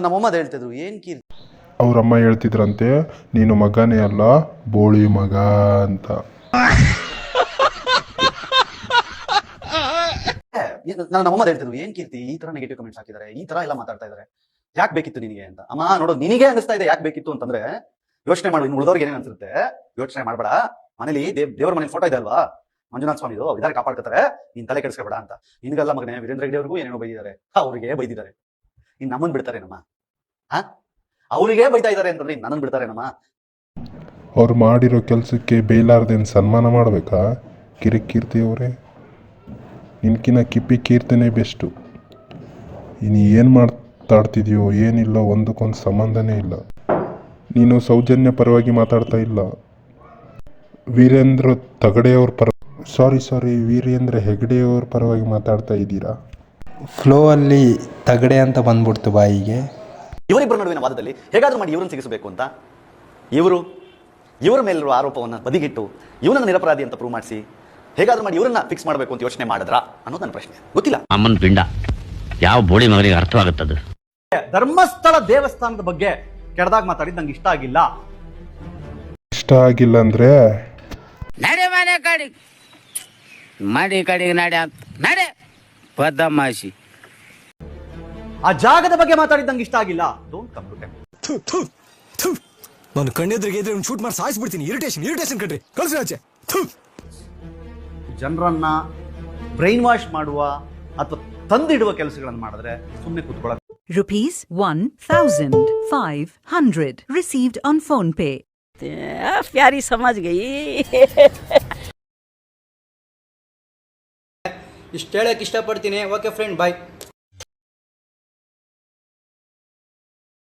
ನಮ್ಮಮ್ಮ ಹೇಳ್ತಿದ್ರು ಏನ್ ಕೀರ್ತಿ. ಅವ್ರಮ್ಮ ಹೇಳ್ತಿದ್ರಂತೆ, ನೀನು ಮಗನೇ ಅಲ್ಲ ಬೋಳಿ ಮಗ ಅಂತ. ನಮ್ಮಮ್ಮ ಹೇಳ್ತಿದ್ರು ಏನ್ ಕೀರ್ತಿ ಈ ತರ ನೆಗೆಟಿವ್ ಕಮೆಂಟ್ಸ್ ಹಾಕಿದ್ದಾರೆ, ಈ ತರ ಎಲ್ಲ ಮಾತಾಡ್ತಾ ಇದಾರೆ, ಯಾಕೆ ಬೇಕಿತ್ತು ನಿನಗೆ ಅಂತ. ಅಮ್ಮ ನೋಡೋ ನಿನಗೆ ಅನಿಸ್ತಾ ಇದೆ ಯಾಕೆ ಬೇಕಿತ್ತು ಅಂತಂದ್ರೆ ಯೋಚನೆ ಮಾಡು, ಇನ್ನು ಉಳಿದವ್ರಿಗೆ ಏನೇನು ಅನ್ಸುತ್ತೆ ಯೋಚನೆ ಮಾಡ್ಬೇಡ. ಮನೇಲಿ ದೇವ್ರ ಮನೇಲಿ ಫೋಟೋ ಇದೆ ಅಲ್ವಾ, ಮಂಜುನಾಥ ಸ್ವಾಮಿದು, ಇದಾರೆ ಕಾಪಾಡ್ಕೊತಾರೆ, ನೀನ್ ತಲೆ ಕೆಡಿಸ್ಕೊಬೇಡ ಅಂತ. ನಿನಗೆಲ್ಲ ಮಗನೇ ವೀರೇಂದ್ರ ಹೆಗ್ಡೆ ಅವ್ರಿಗೂ ಏನೇನೋ ಬೈದಿದ್ದಾರೆ, ಅವ್ರಿಗೆ ಬೈದಿದ್ದಾರೆ, ಇನ್ ನಮ್ಮನ್ ಬಿಡ್ತಾರೇನಮ್ಮ? ಅವರಿಗೆ ಬೈತಾ ಇದಾರೆ ಅಂತಂದ್ರೆ ನನ್ನನ್ ಬಿಡ್ತಾರೇನಮ್ಮ? ಅವ್ರು ಮಾಡಿರೋ ಕೆಲಸಕ್ಕೆ ಬೇಲಾರ್ದೇನು ಸನ್ಮಾನ ಮಾಡಬೇಕಾ ಕಿರಿಕೀರ್ತಿ ಅವರೇ? ನಿನ್ಕಿನ ಕಿಪ್ಪಿ ಕೀರ್ತನೆ ಬೆಸ್ಟು. ಇನ್ನು ಏನು ಮಾತಾಡ್ತಿದ್ಯೋ ಏನಿಲ್ಲ, ಒಂದಕ್ಕೊಂದು ಸಂಬಂಧನೇ ಇಲ್ಲ. ನೀನು ಸೌಜನ್ಯ ಪರವಾಗಿ ಮಾತಾಡ್ತಾ ಇಲ್ಲ, ವೀರೇಂದ್ರ ತಗಡೆಯವ್ರ ವೀರೇಂದ್ರ ಹೆಗಡೆಯವ್ರ ಪರವಾಗಿ ಮಾತಾಡ್ತಾ ಇದ್ದೀರಾ. ಫ್ಲೋ ಅಲ್ಲಿ ತಗಡೆ ಅಂತ ಬಂದ್ಬಿಡ್ತು ಬಾಯಿಗೆ. ಇವರಿಬ್ಬರ ನಡುವಿನ ವಾದದಲ್ಲಿ ಹೇಗಾದ್ರೂ ಮಾಡಿ ಇವ್ರನ್ನ ಸಿಗಿಸಬೇಕು ಅಂತ ಇವರ ಮೇಲಿರುವ ಆರೋಪವನ್ನು ಬದಿಗಿಟ್ಟು ಇವನನ್ನ ನಿರಪರಾಧಿ ಅಂತ ಪ್ರೂವ್ ಮಾಡಿಸಿ ಹೇಗಾದ್ರೂ ಮಾಡಿ ಇವರನ್ನ ಫಿಕ್ಸ್ ಮಾಡಬೇಕು ಅಂತ ಯೋಚನೆ ಮಾಡಿದ್ರಾ ಅನ್ನೋದು ನನ್ನ ಪ್ರಶ್ನೆ. ಗೊತ್ತಿಲ್ಲ. ಅಮ್ಮನ ಪಿಂಡ ಯಾವ ಬೋಳಿ ಮಗನಿಗೆ ಅರ್ಥವಾಗುತ್ತದೆ. ಧರ್ಮಸ್ಥಳ ದೇವಸ್ಥಾನದ ಬಗ್ಗೆ ಕೆಡದಾಗ ಮಾತಾಡಿದ್ ನಂಗೆ ಇಷ್ಟ ಆಗಿಲ್ಲ. ಇಷ್ಟ ಆಗಿಲ್ಲ ಅಂದ್ರೆ ನಡೆ ಮನೆ ಕಡೆ ಮನೆ ಕಡೆಗೆ ನಡೆ ಪದ್ದಮ್ಮಾಸಿ. ಆ ಜಾಗದ ಬಗ್ಗೆ ಮಾತಾಡಿದ್ ನಂಗೆ ಇಷ್ಟ ಆಗಿಲ್ಲ. Don't come to temple. ನಾನು ಕಣ್ಣೆದ್ರಿಗೆ ಇದ್ರೆ ಶೂಟ್ ಮಾಡಿ ಸಾಯಿಸ್ಬಿಡ್ತೀನಿ. ಇರಿಟೇಷನ್ ಕಣ್ರಿ, ಕಳ್ಸಿ ಆಚೆ. ಜನರನ್ನ ಬ್ರೈನ್ ವಾಶ್ ಮಾಡುವ ಅಥವಾ ತಂದಿಡುವ ಕೆಲಸಗಳನ್ನು ಮಾಡಿದ್ರೆ ಸುಮ್ಮನೆ ಕೂತ್ಕೊಳ್ಳೋದು. Rupees 1,500 received on PhonePe. प्यारी समझ गई. ಇಷ್ಟು ಹೇಳಕ್ಕೆ ಇಷ್ಟಪಡ್ತೀನಿ. ಓಕೆ ಫ್ರೆಂಡ್, ಬಾಯ್.